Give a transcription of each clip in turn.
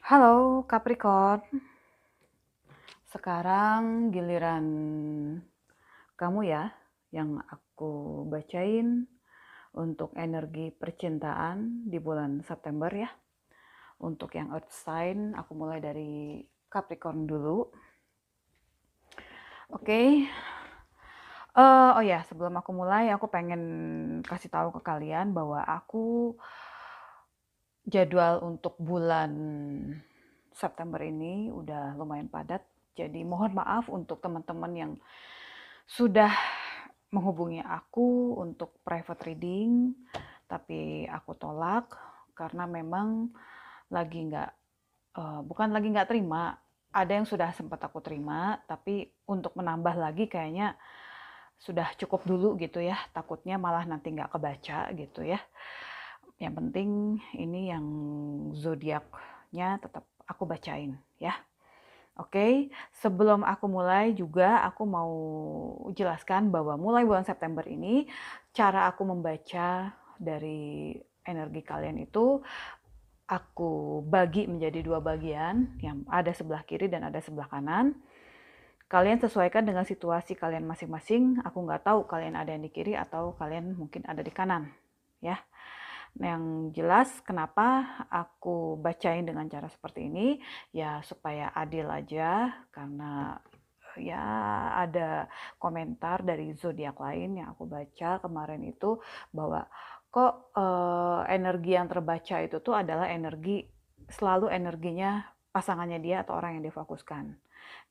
Halo Capricorn, sekarang giliran kamu ya yang aku bacain untuk energi percintaan di bulan September ya. Untuk yang Earth sign, aku mulai dari Capricorn dulu. Oke. Oh ya, sebelum aku mulai, aku pengen kasih tahu ke kalian bahwa aku jadwal untuk bulan September ini udah lumayan padat. Jadi mohon maaf untuk teman-teman yang sudah menghubungi aku untuk private reading, tapi aku tolak karena memang lagi nggak, bukan lagi nggak terima, ada yang sudah sempat aku terima, tapi untuk menambah lagi kayaknya sudah cukup dulu gitu ya, takutnya malah nanti nggak kebaca gitu ya. Yang penting ini yang zodiaknya tetap aku bacain ya. Oke, sebelum aku mulai juga aku mau jelaskan bahwa mulai bulan September ini cara aku membaca dari energi kalian itu aku bagi menjadi dua bagian, yang ada sebelah kiri dan ada sebelah kanan. Kalian sesuaikan dengan situasi kalian masing-masing. Aku nggak tahu kalian ada yang di kiri atau kalian mungkin ada di kanan, ya. Yang jelas kenapa aku bacain dengan cara seperti ini, ya supaya adil aja, karena ya ada komentar dari zodiak lain yang aku baca kemarin itu bahwa kok energi yang terbaca itu tuh adalah energi, selalu energinya pasangannya dia atau orang yang difokuskan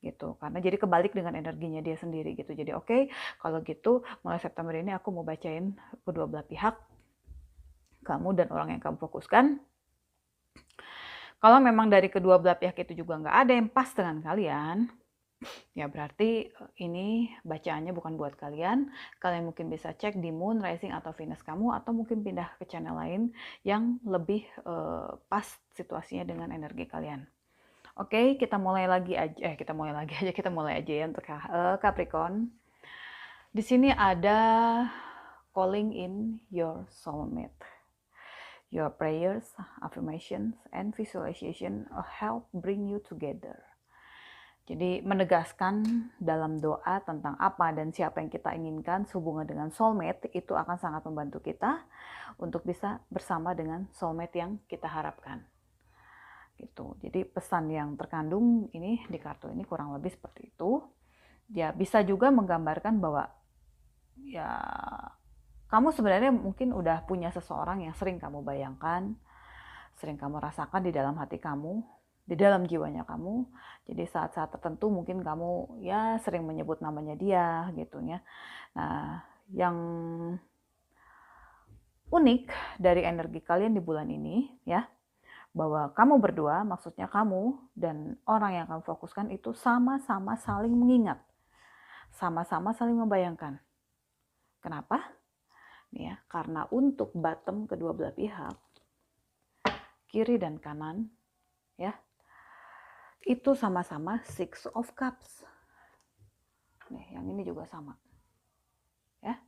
gitu, karena jadi kebalik dengan energinya dia sendiri gitu. Jadi oke, kalau gitu mulai September ini aku mau bacain kedua belah pihak, kamu dan orang yang kamu fokuskan. Kalau memang dari kedua belah pihak itu juga nggak ada yang pas dengan kalian, ya berarti ini bacaannya bukan buat kalian. Kalian mungkin bisa cek di Moon, Rising, atau Venus kamu, atau mungkin pindah ke channel lain yang lebih pas situasinya dengan energi kalian. Oke, kita mulai lagi aja. Kita mulai aja ya untuk Capricorn. Di sini ada calling in your soulmate. Your prayers, affirmations, and visualization help bring you together. Jadi menegaskan dalam doa tentang apa dan siapa yang kita inginkan sehubungan dengan soulmate itu akan sangat membantu kita untuk bisa bersama dengan soulmate yang kita harapkan. Gitu. Jadi pesan yang terkandung ini di kartu ini kurang lebih seperti itu. Ya bisa juga menggambarkan bahwa ya kamu sebenarnya mungkin udah punya seseorang yang sering kamu bayangkan, sering kamu rasakan di dalam hati kamu, di dalam jiwanya kamu. Jadi saat-saat tertentu mungkin kamu ya sering menyebut namanya dia gitu ya. Nah, yang unik dari energi kalian di bulan ini ya, bahwa kamu berdua, maksudnya kamu dan orang yang kamu fokuskan itu sama-sama saling mengingat, sama-sama saling membayangkan. Kenapa? Ya, karena untuk bottom kedua belah pihak, kiri dan kanan, ya, itu sama-sama Six of Cups. Nih, yang ini juga sama. Ya.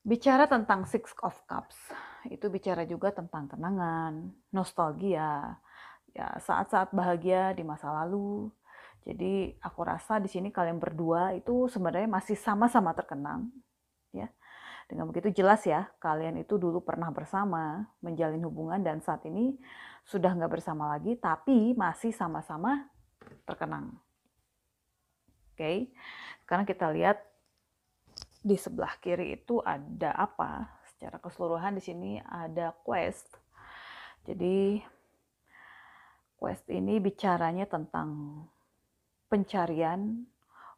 Bicara tentang Six of Cups, itu bicara juga tentang kenangan, nostalgia, ya saat-saat bahagia di masa lalu. Jadi aku rasa di sini kalian berdua itu sebenarnya masih sama-sama terkenang, ya. Dengan begitu jelas ya, kalian itu dulu pernah bersama, menjalin hubungan dan saat ini sudah nggak bersama lagi, tapi masih sama-sama terkenang. Oke, sekarang kita lihat di sebelah kiri itu ada apa? Secara keseluruhan di sini ada quest. Jadi quest ini bicaranya tentang pencarian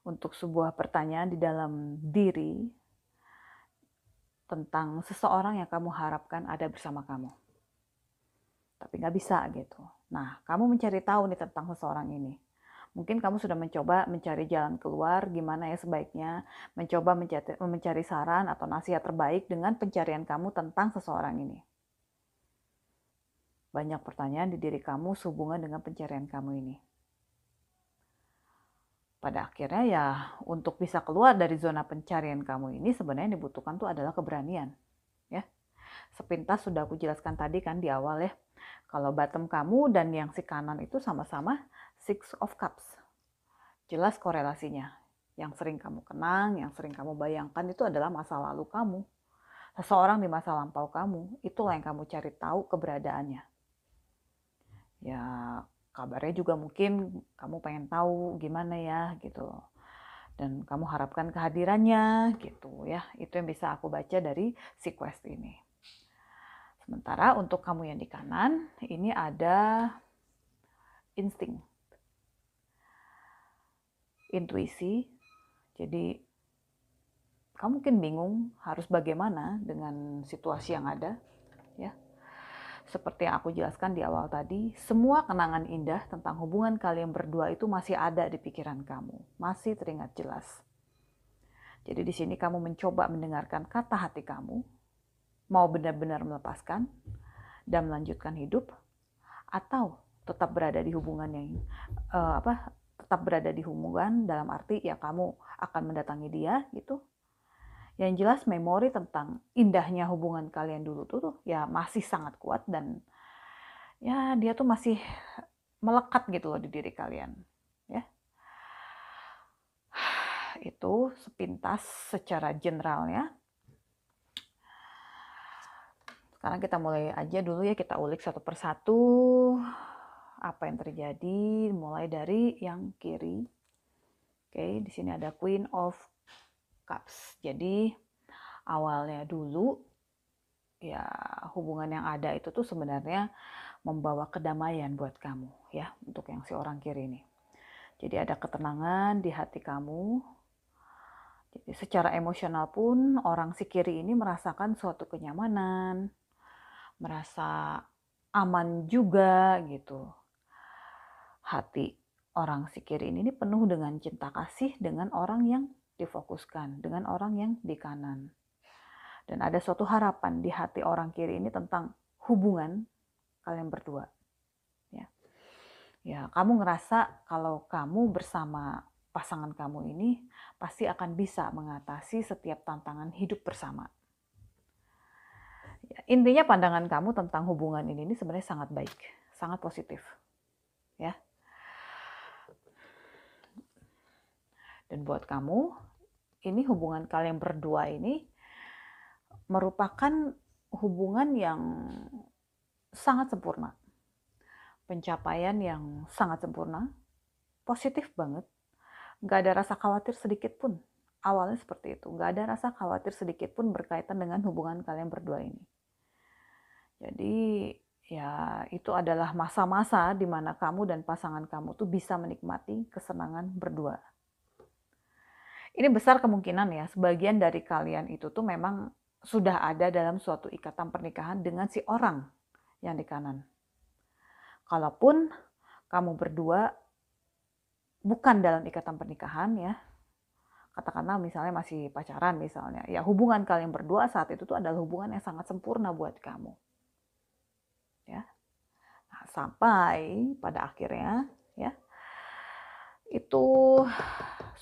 untuk sebuah pertanyaan di dalam diri tentang seseorang yang kamu harapkan ada bersama kamu. Tapi nggak bisa gitu. Nah, kamu mencari tahu nih tentang seseorang ini. Mungkin kamu sudah mencoba mencari jalan keluar, gimana ya sebaiknya, mencoba mencari saran atau nasihat terbaik dengan pencarian kamu tentang seseorang ini. Banyak pertanyaan di diri kamu sehubungan dengan pencarian kamu ini. Pada akhirnya ya untuk bisa keluar dari zona pencarian kamu ini sebenarnya yang dibutuhkan tuh adalah keberanian. Ya. Sepintas sudah aku jelaskan tadi kan di awal ya. Kalau bottom kamu dan yang si kanan itu sama-sama Six of Cups. Jelas korelasinya. Yang sering kamu kenang, yang sering kamu bayangkan itu adalah masa lalu kamu. Seseorang di masa lampau kamu, itulah yang kamu cari tahu keberadaannya. Ya, kabarnya juga mungkin kamu pengen tahu gimana ya gitu. Dan kamu harapkan kehadirannya gitu ya. Itu yang bisa aku baca dari si quest ini. Sementara untuk kamu yang di kanan, ini ada insting, intuisi. Jadi kamu mungkin bingung harus bagaimana dengan situasi yang ada, ya. Seperti yang aku jelaskan di awal tadi, semua kenangan indah tentang hubungan kalian berdua itu masih ada di pikiran kamu, masih teringat jelas. Jadi di sini kamu mencoba mendengarkan kata hati kamu, mau benar-benar melepaskan dan melanjutkan hidup, atau tetap berada di hubungan yang tetap berada di hubungan dalam arti ya kamu akan mendatangi dia gitu. Yang jelas memori tentang indahnya hubungan kalian dulu tuh ya masih sangat kuat dan ya dia tuh masih melekat gitu loh di diri kalian, ya. Itu sepintas secara generalnya. Sekarang kita mulai aja dulu ya, kita ulik satu persatu apa yang terjadi, mulai dari yang kiri. Oke, di sini ada Queen of Cups. Jadi awalnya dulu ya hubungan yang ada itu tuh sebenarnya membawa kedamaian buat kamu ya, untuk yang si orang kiri ini. Jadi ada ketenangan di hati kamu. Jadi secara emosional pun orang si kiri ini merasakan suatu kenyamanan, merasa aman juga gitu. Hati orang si kiri ini penuh dengan cinta kasih dengan orang yang difokuskan, dengan orang yang di kanan. Dan ada suatu harapan di hati orang kiri ini tentang hubungan kalian berdua. Ya, kamu ngerasa kalau kamu bersama pasangan kamu ini pasti akan bisa mengatasi setiap tantangan hidup bersama. Ya, intinya pandangan kamu tentang hubungan ini sebenarnya sangat baik, sangat positif. Ya. Dan buat kamu, ini hubungan kalian berdua ini merupakan hubungan yang sangat sempurna. Pencapaian yang sangat sempurna, positif banget. Gak ada rasa khawatir sedikit pun. Awalnya seperti itu. Gak ada rasa khawatir sedikit pun berkaitan dengan hubungan kalian berdua ini. Jadi ya itu adalah masa-masa di mana kamu dan pasangan kamu tuh bisa menikmati kesenangan berdua. Ini besar kemungkinan ya, sebagian dari kalian itu tuh memang sudah ada dalam suatu ikatan pernikahan dengan si orang yang di kanan. Kalaupun kamu berdua bukan dalam ikatan pernikahan ya, katakanlah misalnya masih pacaran misalnya, ya hubungan kalian berdua saat itu tuh adalah hubungan yang sangat sempurna buat kamu. Ya. Nah, sampai pada akhirnya ya, itu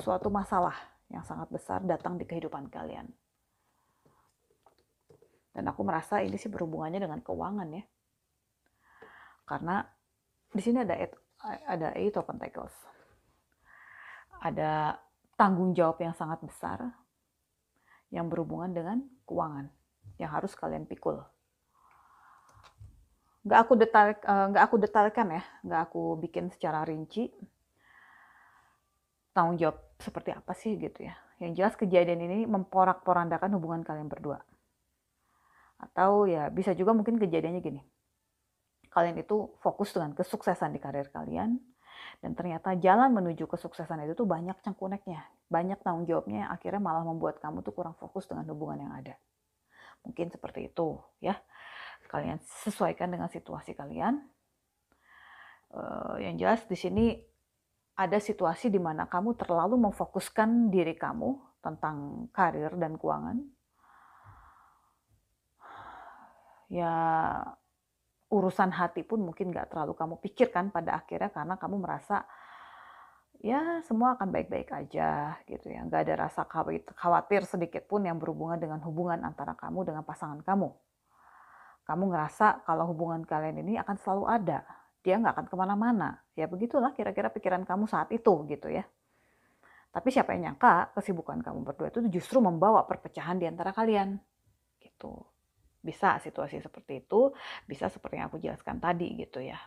suatu masalah yang sangat besar datang di kehidupan kalian. Dan aku merasa ini sih berhubungannya dengan keuangan ya. Karena di sini ada Eight of Pentacles. Ada tanggung jawab yang sangat besar yang berhubungan dengan keuangan yang harus kalian pikul. Nggak aku detailkan ya, nggak aku bikin secara rinci tanggung jawab seperti apa sih gitu ya. Yang jelas kejadian ini memporak-porandakan hubungan kalian berdua. Atau ya bisa juga mungkin kejadiannya gini. Kalian itu fokus dengan kesuksesan di karir kalian, dan ternyata jalan menuju kesuksesan itu tuh banyak cengkuneknya, banyak tanggung jawabnya yang akhirnya malah membuat kamu tuh kurang fokus dengan hubungan yang ada. Mungkin seperti itu ya. Kalian sesuaikan dengan situasi kalian. Yang jelas di sini ada situasi di mana kamu terlalu memfokuskan diri kamu tentang karir dan keuangan. Ya urusan hati pun mungkin gak terlalu kamu pikirkan pada akhirnya karena kamu merasa ya semua akan baik-baik aja gitu ya. Gak ada rasa khawatir sedikit pun yang berhubungan dengan hubungan antara kamu dengan pasangan kamu. Kamu ngerasa kalau hubungan kalian ini akan selalu ada. Dia nggak akan kemana-mana. Ya begitulah kira-kira pikiran kamu saat itu gitu ya. Tapi siapa yang nyangka kesibukan kamu berdua itu justru membawa perpecahan di antara kalian. Gitu. Bisa situasi seperti itu, bisa seperti yang aku jelaskan tadi gitu ya.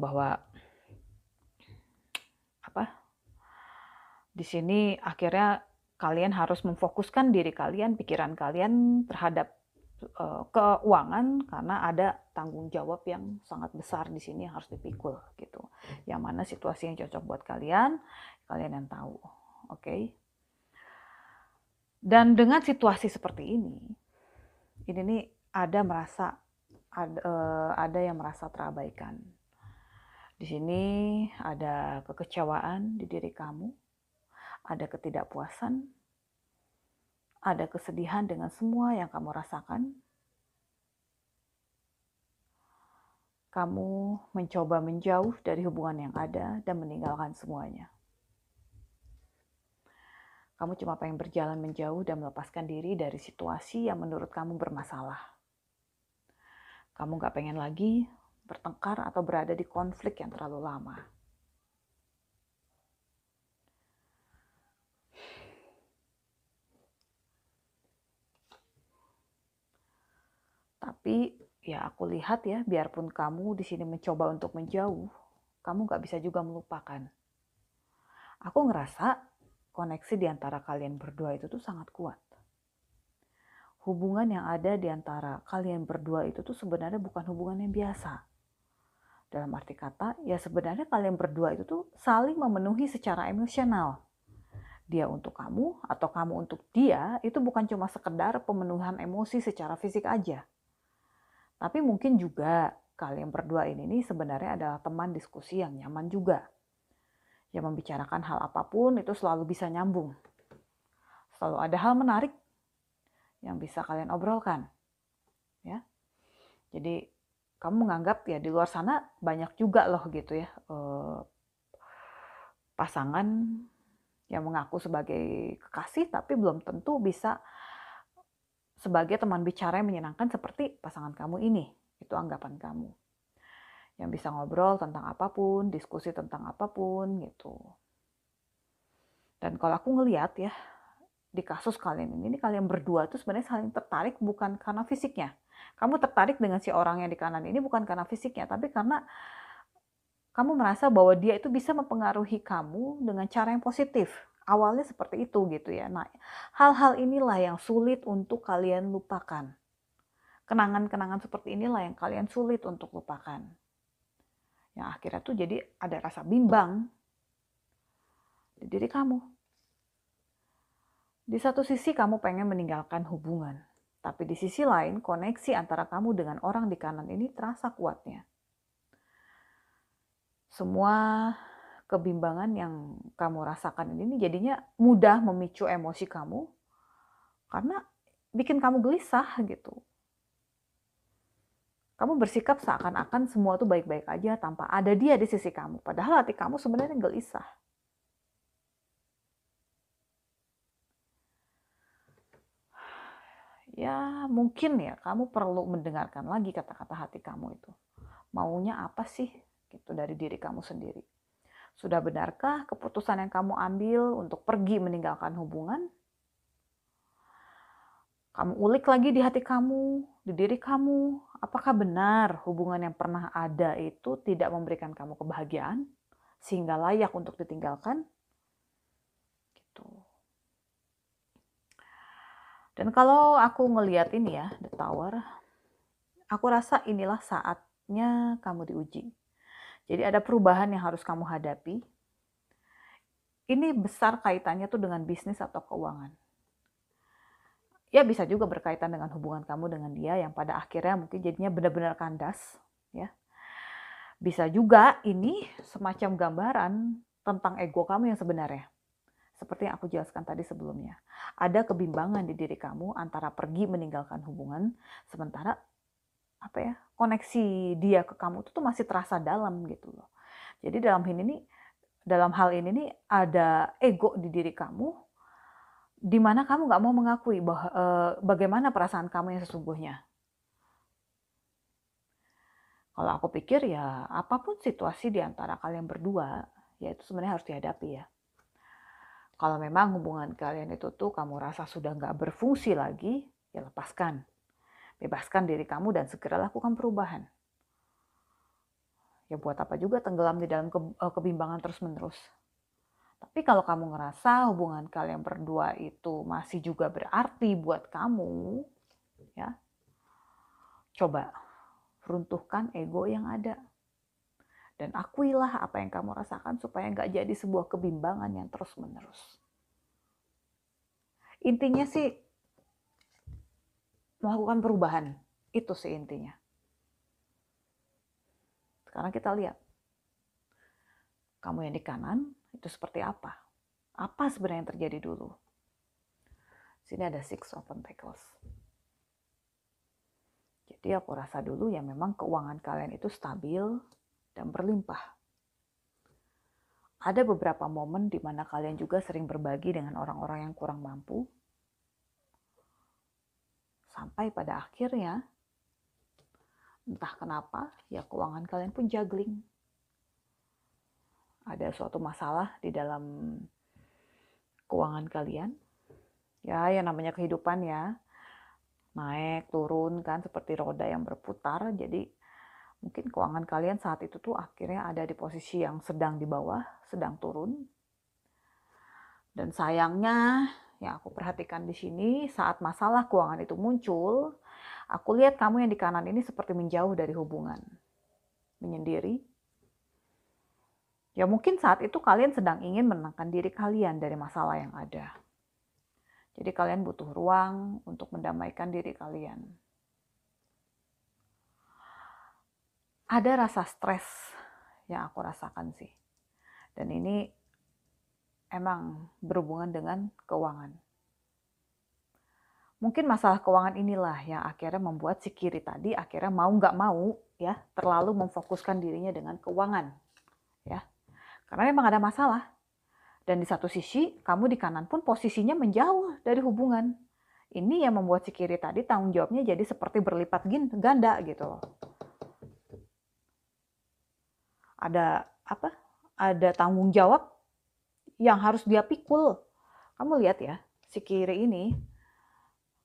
Bahwa apa? Di sini akhirnya kalian harus memfokuskan diri kalian, pikiran kalian terhadap keuangan karena ada tanggung jawab yang sangat besar di sini yang harus dipikul gitu. Yang mana situasi yang cocok buat kalian, kalian yang tahu. Oke. Dan dengan situasi seperti ini nih ada yang merasa terabaikan. Di sini ada kekecewaan di diri kamu, ada ketidakpuasan, ada kesedihan dengan semua yang kamu rasakan. Kamu mencoba menjauh dari hubungan yang ada dan meninggalkan semuanya. Kamu cuma pengen berjalan menjauh dan melepaskan diri dari situasi yang menurut kamu bermasalah. Kamu gak pengen lagi bertengkar atau berada di konflik yang terlalu lama. Tapi ya aku lihat ya, biarpun kamu di sini mencoba untuk menjauh, kamu gak bisa juga melupakan. Aku ngerasa koneksi di antara kalian berdua itu tuh sangat kuat. Hubungan yang ada di antara kalian berdua itu tuh sebenarnya bukan hubungan yang biasa. Dalam arti kata, ya sebenarnya kalian berdua itu tuh saling memenuhi secara emosional. Dia untuk kamu atau kamu untuk dia itu bukan cuma sekedar pemenuhan emosi secara fisik aja. Tapi mungkin juga kalian berdua ini nih sebenarnya adalah teman diskusi yang nyaman juga. Yang membicarakan hal apapun itu selalu bisa nyambung. Selalu ada hal menarik yang bisa kalian obrolkan. Ya. Jadi kamu menganggap ya di luar sana banyak juga loh gitu ya pasangan yang mengaku sebagai kekasih tapi belum tentu bisa sebagai teman bicara yang menyenangkan seperti pasangan kamu ini. Itu anggapan kamu. Yang bisa ngobrol tentang apapun, diskusi tentang apapun gitu. Dan kalau aku ngelihat ya, di kasus kalian ini kalian berdua tuh sebenarnya saling tertarik bukan karena fisiknya. Kamu tertarik dengan si orang yang di kanan ini bukan karena fisiknya, tapi karena kamu merasa bahwa dia itu bisa mempengaruhi kamu dengan cara yang positif. Awalnya seperti itu gitu ya. Nah, hal-hal inilah yang sulit untuk kalian lupakan. Kenangan-kenangan seperti inilah yang kalian sulit untuk lupakan. Yang akhirnya tuh jadi ada rasa bimbang di diri kamu. Di satu sisi kamu pengen meninggalkan hubungan. Tapi di sisi lain koneksi antara kamu dengan orang di kanan ini terasa kuatnya. Semua kebimbangan yang kamu rasakan ini jadinya mudah memicu emosi kamu karena bikin kamu gelisah gitu. Kamu bersikap seakan-akan semua tuh baik-baik aja tanpa ada dia di sisi kamu. Padahal hati kamu sebenarnya gelisah. Ya mungkin ya kamu perlu mendengarkan lagi kata-kata hati kamu itu. Maunya apa sih gitu dari diri kamu sendiri. Sudah benarkah keputusan yang kamu ambil untuk pergi meninggalkan hubungan? Kamu ulik lagi di hati kamu, di diri kamu. Apakah benar hubungan yang pernah ada itu tidak memberikan kamu kebahagiaan sehingga layak untuk ditinggalkan? Gitu. Dan kalau aku ngelihat ini ya, The Tower, aku rasa inilah saatnya kamu diuji. Jadi ada perubahan yang harus kamu hadapi. Ini besar kaitannya tuh dengan bisnis atau keuangan. Ya bisa juga berkaitan dengan hubungan kamu dengan dia yang pada akhirnya mungkin jadinya benar-benar kandas. Ya. Bisa juga ini semacam gambaran tentang ego kamu yang sebenarnya. Seperti yang aku jelaskan tadi sebelumnya. Ada kebimbangan di diri kamu antara pergi meninggalkan hubungan, sementara koneksi dia ke kamu itu tuh masih terasa dalam gitu loh. Jadi dalam hal ini nih ada ego di diri kamu di mana kamu nggak mau mengakui bahwa bagaimana perasaan kamu yang sesungguhnya. Kalau aku pikir ya apapun situasi di antara kalian berdua, ya itu sebenarnya harus dihadapi ya. Kalau memang hubungan kalian itu tuh kamu rasa sudah nggak berfungsi lagi, ya lepaskan. Bebaskan diri kamu dan segera lakukan perubahan. Ya buat apa juga tenggelam di dalam kebimbangan terus-menerus. Tapi kalau kamu ngerasa hubungan kalian berdua itu masih juga berarti buat kamu, ya coba runtuhkan ego yang ada. Dan akuilah apa yang kamu rasakan supaya nggak jadi sebuah kebimbangan yang terus-menerus. Intinya sih melakukan perubahan. Itu sih intinya. Sekarang kita lihat. Kamu yang di kanan itu seperti apa? Apa sebenarnya yang terjadi dulu? Sini ada Six of Pentacles. Jadi aku rasa dulu ya memang keuangan kalian itu stabil dan berlimpah. Ada beberapa momen di mana kalian juga sering berbagi dengan orang-orang yang kurang mampu. Sampai pada akhirnya, entah kenapa, ya keuangan kalian pun juggling. Ada suatu masalah di dalam keuangan kalian. Ya, yang namanya kehidupan ya. Naik, turun kan, seperti roda yang berputar. Jadi mungkin keuangan kalian saat itu tuh akhirnya ada di posisi yang sedang di bawah, sedang turun. Dan sayangnya, yang aku perhatikan di sini, saat masalah keuangan itu muncul, aku lihat kamu yang di kanan ini seperti menjauh dari hubungan. Menyendiri. Ya mungkin saat itu kalian sedang ingin menenangkan diri kalian dari masalah yang ada. Jadi kalian butuh ruang untuk mendamaikan diri kalian. Ada rasa stres yang aku rasakan sih. Dan ini emang berhubungan dengan keuangan. Mungkin masalah keuangan inilah yang akhirnya membuat si kiri tadi akhirnya mau nggak mau ya terlalu memfokuskan dirinya dengan keuangan. Ya, karena memang ada masalah. Dan di satu sisi, kamu di kanan pun posisinya menjauh dari hubungan. Ini yang membuat si kiri tadi tanggung jawabnya jadi seperti berlipat ganda gitu loh. Ada apa? Ada tanggung jawab yang harus dia pikul. Kamu lihat ya, si kiri ini,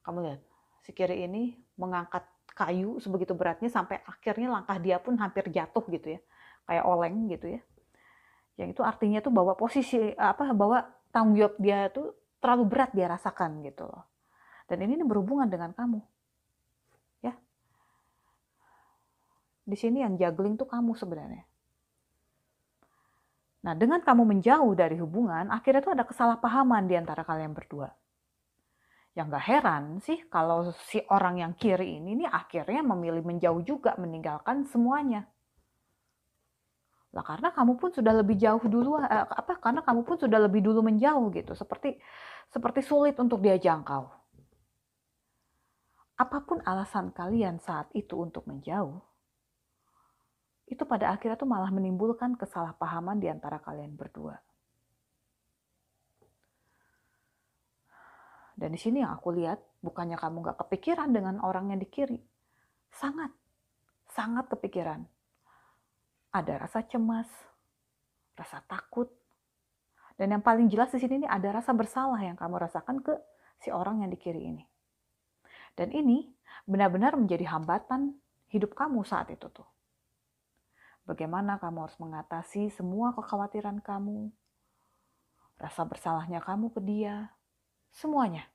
kamu lihat, si kiri ini mengangkat kayu sebegitu beratnya sampai akhirnya langkah dia pun hampir jatuh gitu ya. Kayak oleng gitu ya. Yang itu artinya tuh bahwa bahwa tanggung jawab dia tuh terlalu berat dia rasakan gitu loh. Dan ini berhubungan dengan kamu. Ya. Di sini yang juggling tuh kamu sebenarnya. Nah, dengan kamu menjauh dari hubungan, akhirnya tuh ada kesalahpahaman di antara kalian berdua. Yang gak heran sih kalau si orang yang kiri ini nih akhirnya memilih menjauh juga, meninggalkan semuanya. Lah karena kamu pun sudah lebih jauh dulu karena kamu pun sudah lebih dulu menjauh gitu, seperti sulit untuk dia jangkau. Apapun alasan kalian saat itu untuk menjauh, itu pada akhirnya tuh malah menimbulkan kesalahpahaman di antara kalian berdua. Dan di sini yang aku lihat, bukannya kamu gak kepikiran dengan orang yang di kiri. Sangat, sangat kepikiran. Ada rasa cemas, rasa takut, dan yang paling jelas di sini nih ada rasa bersalah yang kamu rasakan ke si orang yang di kiri ini. Dan ini benar-benar menjadi hambatan hidup kamu saat itu tuh. Bagaimana kamu harus mengatasi semua kekhawatiran kamu, rasa bersalahnya kamu ke dia, semuanya.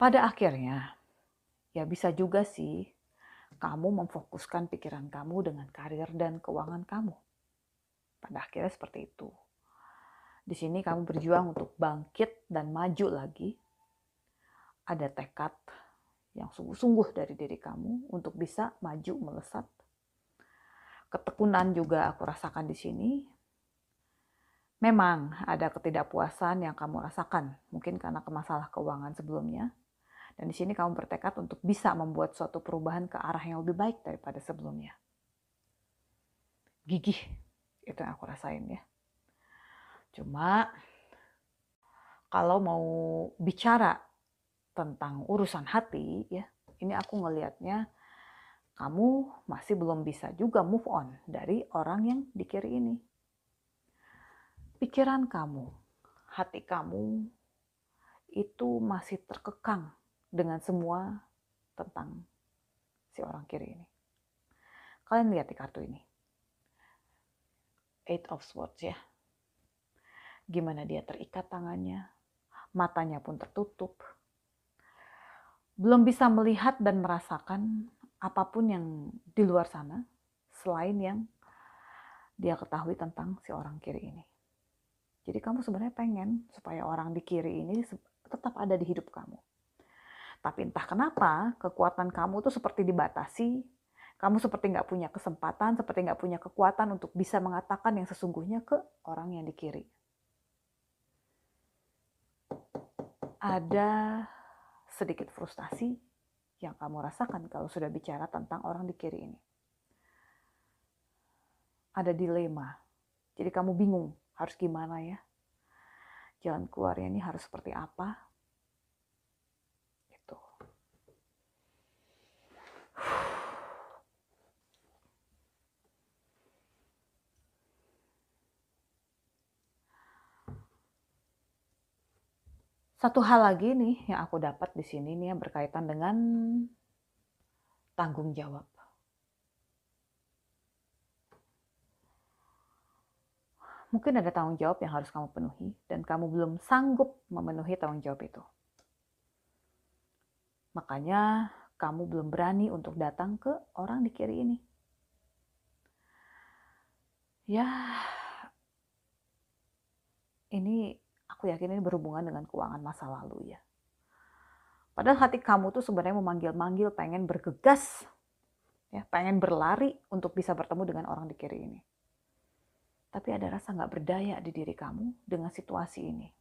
Pada akhirnya, ya bisa juga sih kamu memfokuskan pikiran kamu dengan karir dan keuangan kamu. Pada akhirnya seperti itu. Di sini kamu berjuang untuk bangkit dan maju lagi. Ada tekad yang sungguh-sungguh dari diri kamu untuk bisa maju melesat. Ketekunan juga aku rasakan di sini. Memang ada ketidakpuasan yang kamu rasakan, mungkin karena masalah keuangan sebelumnya. Dan di sini kamu bertekad untuk bisa membuat suatu perubahan ke arah yang lebih baik daripada sebelumnya. gigih. Itu yang aku rasain ya. Cuma kalau mau bicara tentang urusan hati ya, ini aku ngelihatnya kamu masih belum bisa juga move on dari orang yang di kiri ini. Pikiran kamu, hati kamu itu masih terkekang dengan semua tentang si orang kiri ini. Kalian lihat di kartu ini. Eight of Swords ya. Gimana dia terikat tangannya, matanya pun tertutup. Belum bisa melihat dan merasakan apapun yang di luar sana selain yang dia ketahui tentang si orang kiri ini. Jadi kamu sebenarnya pengen supaya orang di kiri ini tetap ada di hidup kamu. Tapi entah kenapa kekuatan kamu tuh seperti dibatasi. Kamu seperti nggak punya kesempatan, seperti nggak punya kekuatan untuk bisa mengatakan yang sesungguhnya ke orang yang di kiri. Ada sedikit frustasi yang kamu rasakan kalau sudah bicara tentang orang di kiri ini. Ada dilema. Jadi kamu bingung harus gimana ya. Jalan keluarnya ini harus seperti apa. Gitu. Satu hal lagi nih yang aku dapat di sini nih yang berkaitan dengan tanggung jawab. Mungkin ada tanggung jawab yang harus kamu penuhi dan kamu belum sanggup memenuhi tanggung jawab itu. Makanya kamu belum berani untuk datang ke orang di kiri ini. Ya, ini aku yakin ini berhubungan dengan keuangan masa lalu ya. Padahal hati kamu tuh sebenarnya memanggil-manggil, pengen bergegas, ya, pengen berlari untuk bisa bertemu dengan orang di kiri ini. Tapi ada rasa nggak berdaya di diri kamu dengan situasi ini.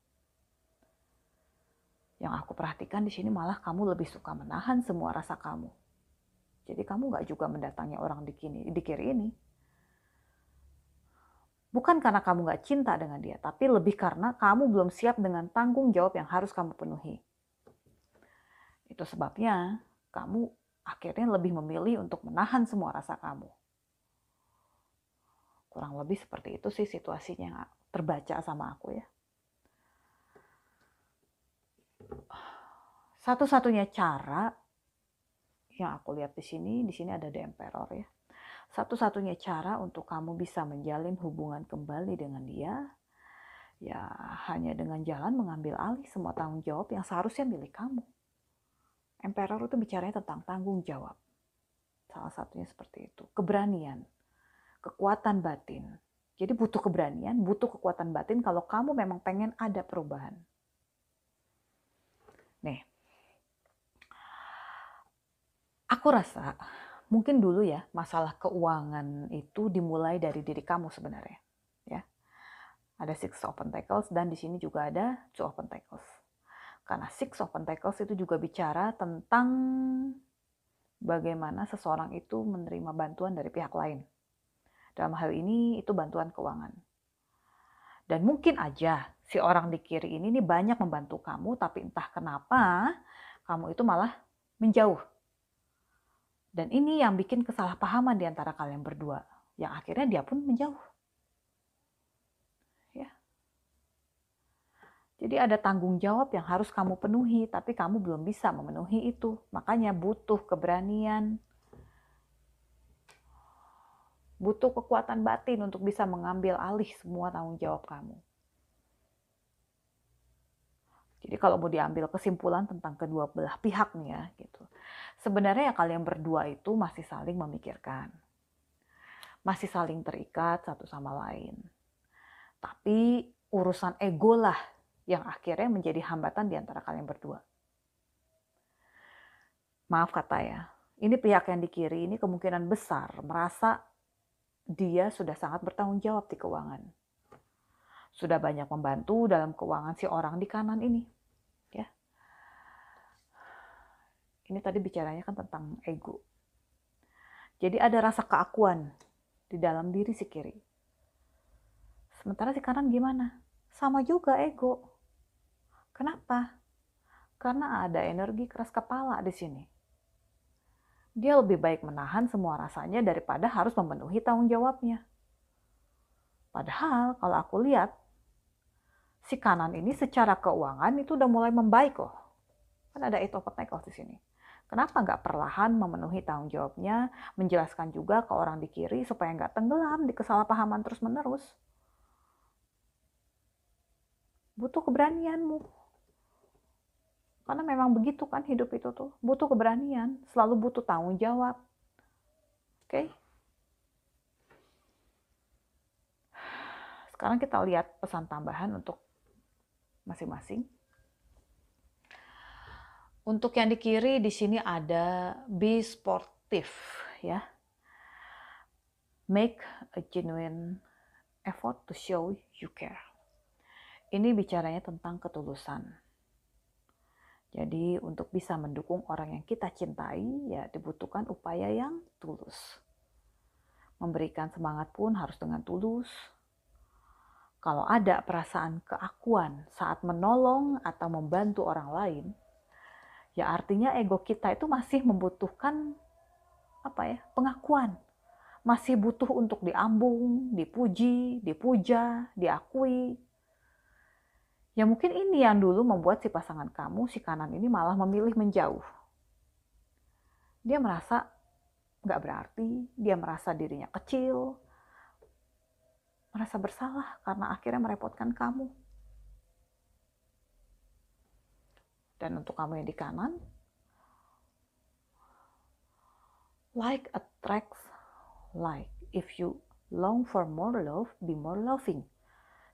Yang aku perhatikan di sini malah kamu lebih suka menahan semua rasa kamu. Jadi kamu nggak juga mendatangi orang di kiri ini. Bukan karena kamu nggak cinta dengan dia, tapi lebih karena kamu belum siap dengan tanggung jawab yang harus kamu penuhi. Itu sebabnya kamu akhirnya lebih memilih untuk menahan semua rasa kamu. Kurang lebih seperti itu sih situasinya yang terbaca sama aku ya. Satu-satunya cara yang aku lihat di sini ada The Emperor ya. Satu-satunya cara untuk kamu bisa menjalin hubungan kembali dengan dia, ya hanya dengan jalan mengambil alih semua tanggung jawab yang seharusnya milik kamu. Emperor itu bicaranya tentang tanggung jawab. Salah satunya seperti itu. Keberanian, kekuatan batin. Jadi butuh keberanian, butuh kekuatan batin kalau kamu memang pengen ada perubahan. Nih, aku rasa mungkin dulu ya masalah keuangan itu dimulai dari diri kamu sebenarnya. Ya, ada Six of Pentacles dan di sini juga ada Two of Pentacles. Karena Six of Pentacles itu juga bicara tentang bagaimana seseorang itu menerima bantuan dari pihak lain. Dalam hal ini itu bantuan keuangan. Dan mungkin aja si orang di kiri ini nih banyak membantu kamu, tapi entah kenapa kamu itu malah menjauh. Dan ini yang bikin kesalahpahaman di antara kalian berdua. Yang akhirnya dia pun menjauh. Ya. Jadi ada tanggung jawab yang harus kamu penuhi, tapi kamu belum bisa memenuhi itu. Makanya butuh keberanian, butuh kekuatan batin untuk bisa mengambil alih semua tanggung jawab kamu. Jadi kalau mau diambil kesimpulan tentang kedua belah pihak nih ya, gitu. Sebenarnya ya kalian berdua itu masih saling memikirkan. Masih saling terikat satu sama lain. Tapi urusan ego lah yang akhirnya menjadi hambatan di antara kalian berdua. Maaf kata ya, ini pihak yang di kiri ini kemungkinan besar merasa dia sudah sangat bertanggung jawab di keuangan. Sudah banyak membantu dalam keuangan si orang di kanan ini. Ya. Ini tadi bicaranya kan tentang ego. Jadi ada rasa keakuan di dalam diri si kiri. Sementara si kanan gimana? Sama juga ego. Kenapa? Karena ada energi keras kepala di sini. Dia lebih baik menahan semua rasanya daripada harus memenuhi tanggung jawabnya. Padahal kalau aku lihat, si kanan ini secara keuangan itu udah mulai membaik loh. Kan ada eight of pentacles di sini. Kenapa nggak perlahan memenuhi tanggung jawabnya, menjelaskan juga ke orang di kiri supaya nggak tenggelam di kesalahpahaman terus-menerus. Butuh keberanianmu. Karena memang begitu kan hidup itu tuh. Butuh keberanian, selalu butuh tanggung jawab. Oke? Sekarang kita lihat pesan tambahan untuk masing-masing. Untuk yang di kiri di sini ada be sportive ya. Make a genuine effort to show you care. Ini bicaranya tentang ketulusan. Jadi untuk bisa mendukung orang yang kita cintai ya dibutuhkan upaya yang tulus. Memberikan semangat pun harus dengan tulus. Kalau ada perasaan keakuan saat menolong atau membantu orang lain, ya artinya ego kita itu masih membutuhkan pengakuan. Masih butuh untuk diambung, dipuji, dipuja, diakui. Ya mungkin ini yang dulu membuat si pasangan kamu, si kanan ini malah memilih menjauh. Dia merasa nggak berarti, dia merasa dirinya kecil, merasa bersalah karena akhirnya merepotkan kamu. Dan untuk kamu yang di kanan, like attracts like. If you long for more love, be more loving.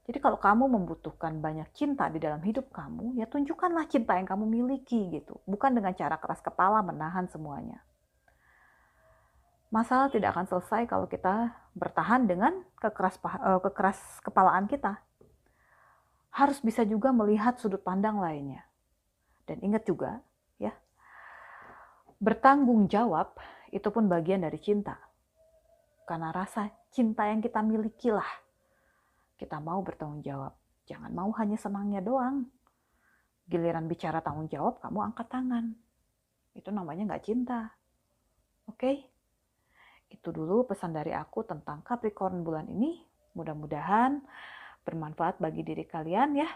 Jadi kalau kamu membutuhkan banyak cinta di dalam hidup kamu, ya tunjukkanlah cinta yang kamu miliki gitu. Bukan dengan cara keras kepala menahan semuanya. Masalah tidak akan selesai kalau kita bertahan dengan kekeras kepalaan kita. Harus bisa juga melihat sudut pandang lainnya. Dan ingat juga, ya, bertanggung jawab itu pun bagian dari cinta. Karena rasa cinta yang kita miliki lah, kita mau bertanggung jawab. Jangan mau hanya senangnya doang. Giliran bicara tanggung jawab, kamu angkat tangan. Itu namanya nggak cinta. Oke? Itu dulu pesan dari aku tentang Capricorn bulan ini. Mudah-mudahan bermanfaat bagi diri kalian ya.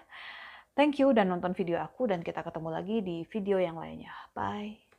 Thank you dan nonton video aku dan kita ketemu lagi di video yang lainnya. Bye.